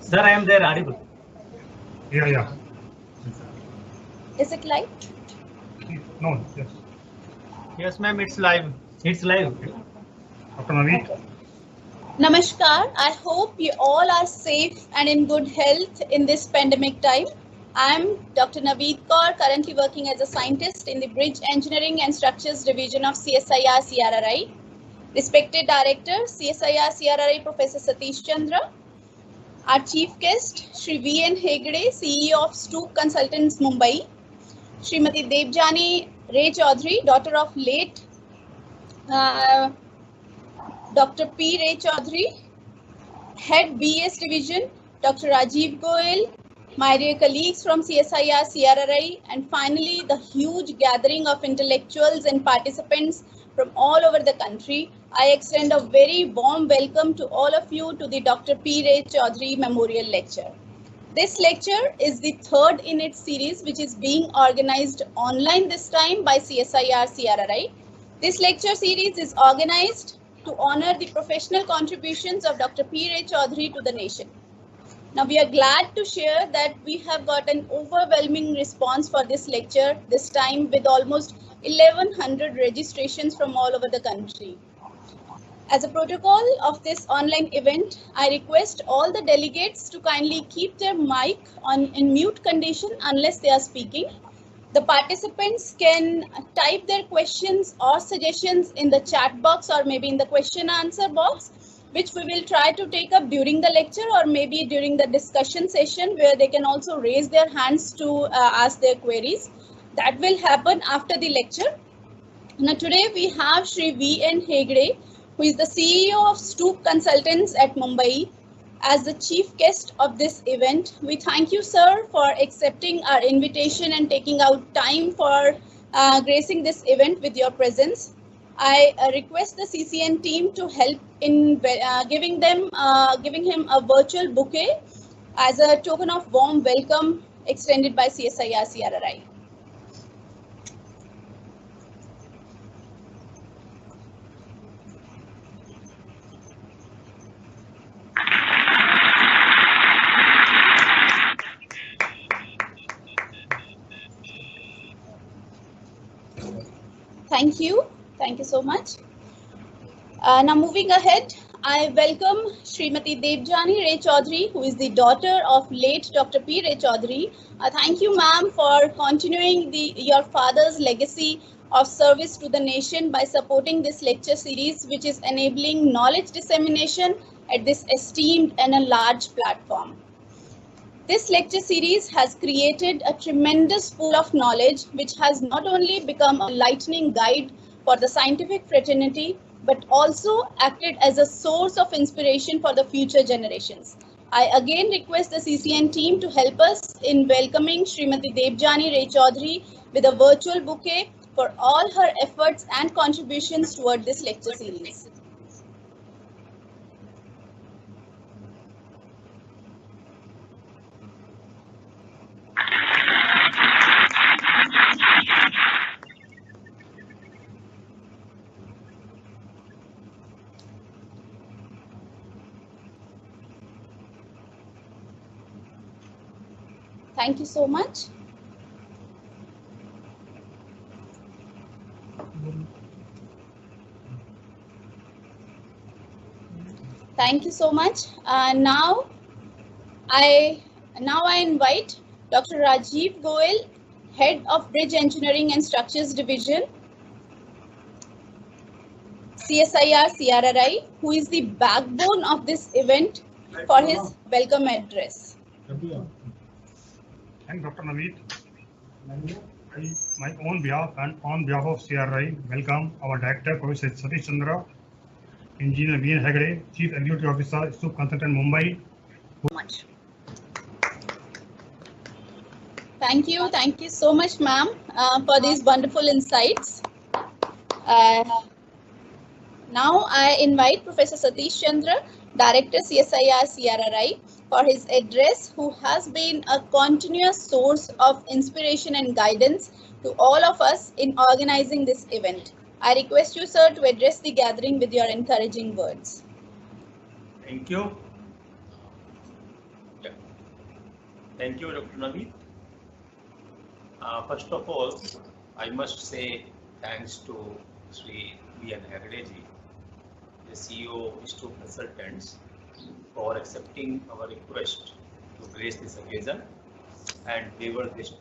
Sir, I am there, audible. Yeah. Is it live? No, yes. Yes, ma'am, it's live. It's live. Dr. Naveed. Okay. Namaskar. I hope you all are safe and in good health in this pandemic time. I'm Dr. Naveed Kaur, currently working as a scientist in the Bridge Engineering and Structures Division of CSIR CRRI. Respected Director, CSIR CRRI Professor Satish Chandra. Our Chief Guest, Shri V.N. Hegde, CEO of Stoop Consultants Mumbai. Srimati Debjani Ray Chaudhary, daughter of late Dr. P. Ray Chaudhary, Head BS Division, Dr. Rajiv Goel, my dear colleagues from CSIR, CRRI, and finally the huge gathering of intellectuals and participants from all over the country. I extend a very warm welcome to all of you to the Dr. P. Ray Chaudhary Memorial Lecture. This lecture is the third in its series, which is being organized online this time by CSIR, CRRI. This lecture series is organized to honor the professional contributions of Dr. P. Ray Chaudhary to the nation. Now, we are glad to share that we have got an overwhelming response for this lecture this time with almost 1100 registrations from all over the country. As a protocol of this online event, I request all the delegates to kindly keep their mic on in mute condition unless they are speaking. The participants can type their questions or suggestions in the chat box or maybe in the question answer box, which we will try to take up during the lecture or maybe during the discussion session where they can also raise their hands to ask their queries. That will happen after the lecture. Now today we have Shri V.N. Hegde, who is the CEO of Stoop Consultants at Mumbai, as the chief guest of this event. We thank you, sir, for accepting our invitation and taking out time for gracing this event with your presence. I request the CCN team to help in giving him a virtual bouquet as a token of warm welcome extended by CSIR CRRI. Thank you so much. Now moving ahead, I welcome Srimati Debjani Ray Chaudhary, who is the daughter of late Dr. P. Ray Chaudhary. Thank you, ma'am, for continuing your father's legacy of service to the nation by supporting this lecture series, which is enabling knowledge dissemination at this esteemed and a large platform. This lecture series has created a tremendous pool of knowledge, which has not only become a lightning guide for the scientific fraternity, but also acted as a source of inspiration for the future generations. I again request the CCN team to help us in welcoming Srimati Debjani Ray Chaudhary with a virtual bouquet for all her efforts and contributions toward this lecture series. Thank you so much. Thank you so much. Now I invite Dr. Rajiv Goel, Head of Bridge Engineering and Structures Division, CSIR CRRI, who is the backbone of this event, for his welcome address. And Dr. Naveed, my own behalf and on behalf of CRI, welcome our Director, Professor Satish Chandra, Engineer V.N. Hegde, Chief Executive Officer, Stoop Consultant Mumbai. Much. Thank you so much, ma'am, for these wonderful insights. Now I invite Professor Satish Chandra, Director CSIR CRRI, for his address, who has been a continuous source of inspiration and guidance to all of us in organizing this event. I request you, sir, to address the gathering with your encouraging words. Thank you. Thank you, Dr. Naveed. First of all, I must say thanks to Sri V.N. Hegde ji, the CEO of Stoop Consultants, for accepting our request to grace this occasion and deliver this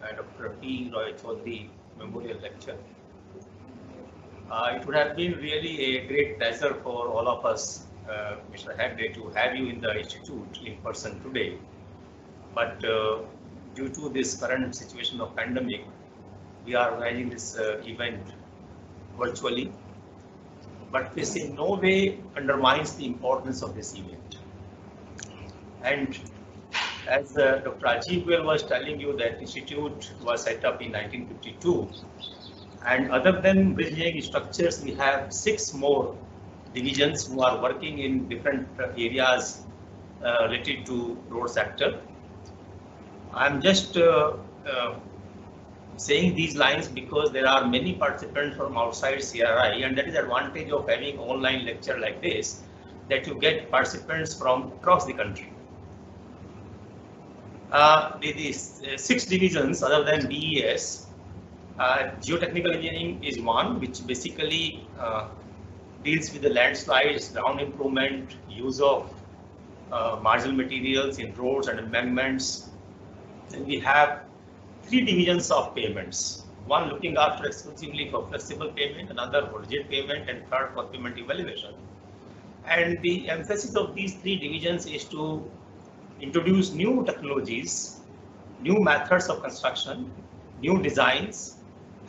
Dr. P. Roy Chaudhary Memorial Lecture. It would have been really a great pleasure for all of us, Mr. Hegde, to have you in the institute in person today. But due to this current situation of pandemic, we are organizing this event virtually. But this in no way undermines the importance of this event. And as Dr. Rajiv Goel was telling you, that institute was set up in 1952. And other than bridging structures, we have 6 more divisions who are working in different areas related to road sector. I'm just saying these lines because there are many participants from outside CRI, and that is the advantage of having online lecture like this, that you get participants from across the country. The 6 divisions other than BES, geotechnical engineering is one, which basically deals with the landslides, ground improvement, use of marginal materials in roads and embankments. Then we have 3 divisions of payments, one looking after exclusively for flexible payment, another for rigid payment, and third for payment evaluation. And the emphasis of these 3 divisions is to introduce new technologies, new methods of construction, new designs,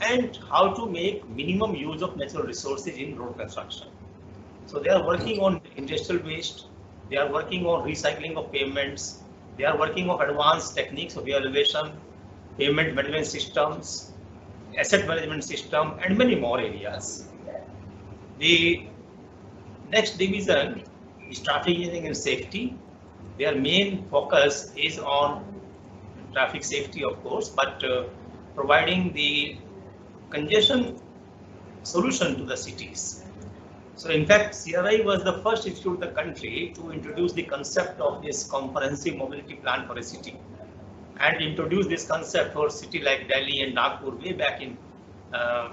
and how to make minimum use of natural resources in road construction. So they are working on industrial waste, they are working on recycling of payments, they are working on advanced techniques of evaluation, payment management systems, asset management system, and many more areas. The next division is traffic engineering and safety. Their main focus is on traffic safety, of course, but providing the congestion solution to the cities. So in fact, CRI was the first institute in the country to introduce the concept of this comprehensive mobility plan for a city, and introduce this concept for a city like Delhi and Nagpur way back in, I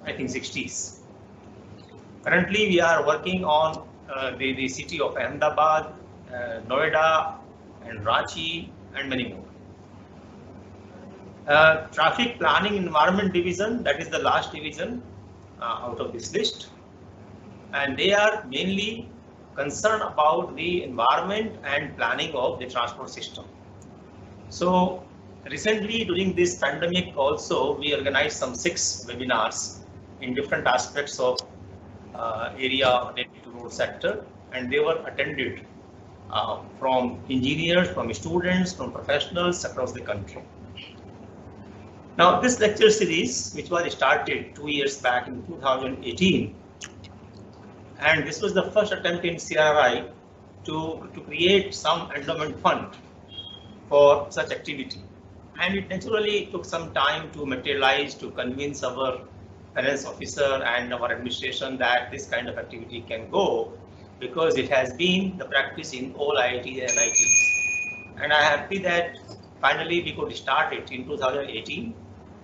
think, 60s. Currently, we are working on the city of Ahmedabad, Noida, and Ranchi, and many more. Traffic planning environment division, that is the last division out of this list, and they are mainly concerned about the environment and planning of the transport system. So recently during this pandemic also, we organized some 6 webinars in different aspects of area related to road sector, and they were attended from engineers, from students, from professionals across the country. Now this lecture series, which was started 2 years back in 2018, and this was the first attempt in CRI to create some endowment fund for such activity, and it naturally took some time to materialize, to convince our finance officer and our administration that this kind of activity can go, because it has been the practice in all IITs and NITs. And I am happy that finally we could start it in 2018,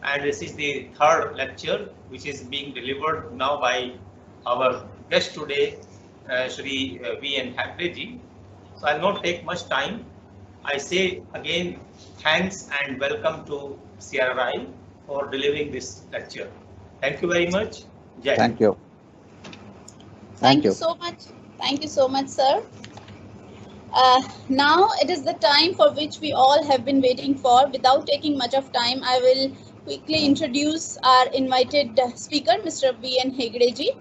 and this is the 3rd lecture which is being delivered now by our guest today, Sri V.N. Hegde ji. So I'll not take much time. I say again thanks and welcome to CRI for delivering this lecture. Thank you very much. Jai. Thank you. Thank you so much. Thank you so much, sir. Now it is the time for which we all have been waiting for. Without taking much of time, I will quickly introduce our invited speaker, Mr. V.N. Hegde ji.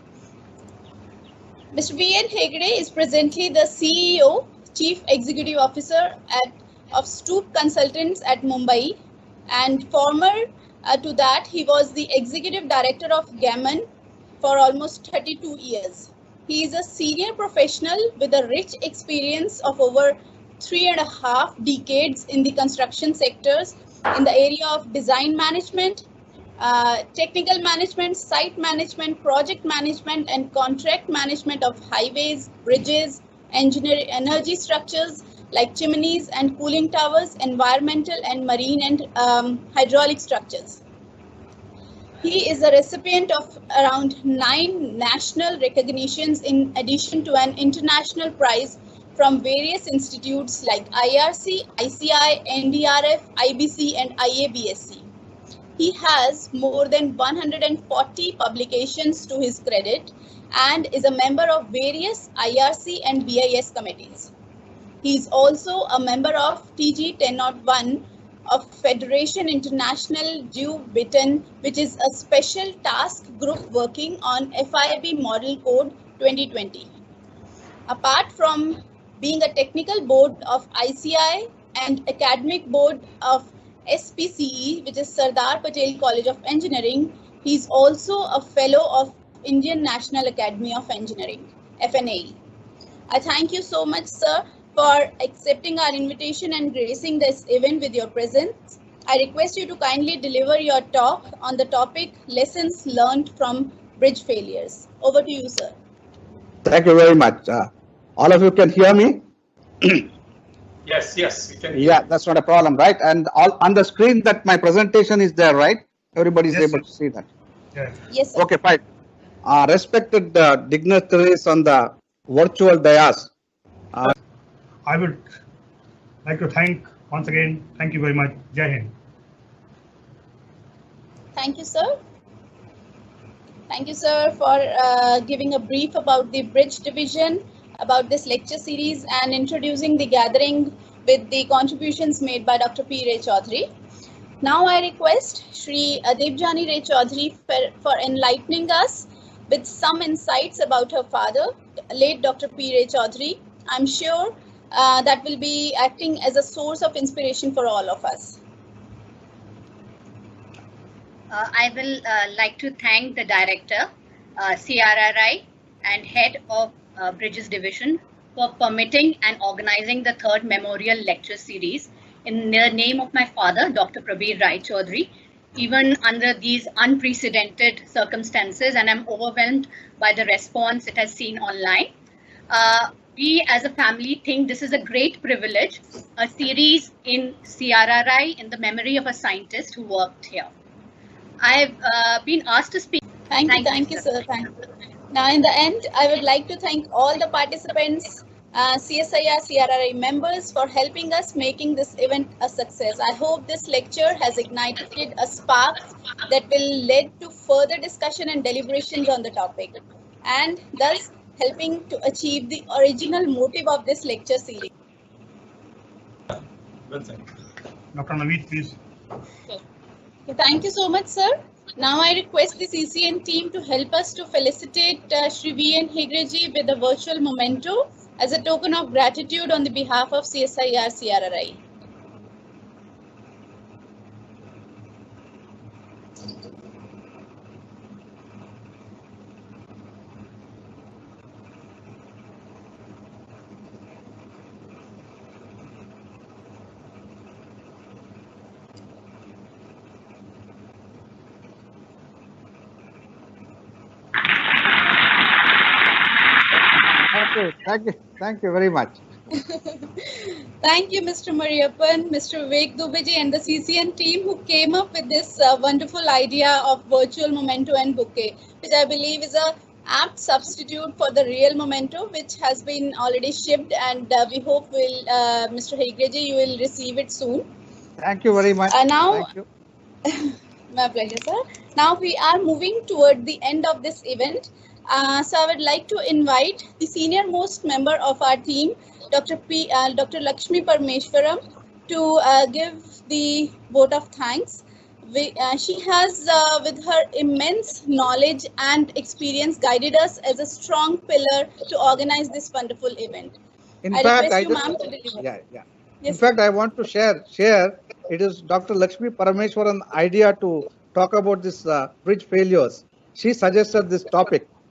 Mr. V.N. Hegde is presently the CEO, Chief Executive Officer of Stoop Consultants at Mumbai, and former to that he was the Executive Director of Gammon for almost 32 years. He is a senior professional with a rich experience of over 3.5 decades in the construction sectors in the area of design management, technical management, site management, project management, and contract management of highways, bridges, engineering, energy structures, like chimneys and cooling towers, environmental and marine and hydraulic structures. He is a recipient of around 9 national recognitions in addition to an international prize from various institutes like IRC, ICI, NDRF, IBC and IABSC. He has more than 140 publications to his credit and is a member of various IRC and BIS committees. He is also a member of TG 1001 of Federation International du Biton, which is a special task group working on FIB Model Code 2020. Apart from being a technical board of ICI and academic board of SPCE, which is Sardar Patel College of Engineering, he is also a fellow of Indian National Academy of Engineering, FNAE. I thank you so much, sir, for accepting our invitation and gracing this event with your presence. I request you to kindly deliver your talk on the topic Lessons Learned from Bridge Failures. Over to you, sir. Thank you very much. All of you can hear me? Yes, you can. Yeah, that's not a problem, right? And all on the screen that my presentation is there, right? Everybody is Yes, able sir. to see that. Yeah. Yes, sir. Okay, fine. Respected dignitaries on the virtual dais. I would like to once again, thank you very much. Jai Hind. Thank you, sir. Thank you, sir, for giving a brief about the bridge division, about this lecture series and introducing the gathering with the contributions made by Dr. P. Ray Chaudhary. Now I request Shri Debjani Ray Chaudhary for enlightening us with some insights about her father, late Dr. P. Ray Chaudhary. I'm sure that will be acting as a source of inspiration for all of us. I will like to thank the director, CRRI, and head of Bridges Division for permitting and organizing the third memorial lecture series in the name of my father, Dr. Prabir Rai Chaudhary, even under these unprecedented circumstances, and I'm overwhelmed by the response it has seen online. We as a family think this is a great privilege, a series in CRRI in the memory of a scientist who worked here. I've been asked to speak. Thank you, sir. Thank you. Now, in the end, I would like to thank all the participants, CSIR, CRRI members for helping us making this event a success. I hope this lecture has ignited a spark that will lead to further discussion and deliberations on the topic, and thus helping to achieve the original motive of this lecture series. Dr. Naveed, please. Thank you so much, sir. Now I request the CCN team to help us to felicitate Shri V.N. Hegreji with a virtual memento as a token of gratitude on the behalf of CSIR CRRI. Thank you very much. Thank you, Mr. Mariappan, Mr. Vivek Dubeji and the CCN team who came up with this wonderful idea of virtual memento and bouquet, which I believe is a apt substitute for the real memento, which has been already shipped, and we hope will, Mr. Hegreji, you will receive it soon. Thank you very much. Now, Thank you. my pleasure, sir. Now we are moving toward the end of this event. So I would like to invite the senior most member of our team, Dr. Lakshmi Parameswaram, to give the vote of thanks. She has, with her immense knowledge and experience, guided us as a strong pillar to organize this wonderful event. In I fact, request you, ma'am, to deliver. yeah. Yes, In fact, I want to share. It is Dr. Lakshmi Parameswaran's idea to talk about this bridge failures. She suggested this topic.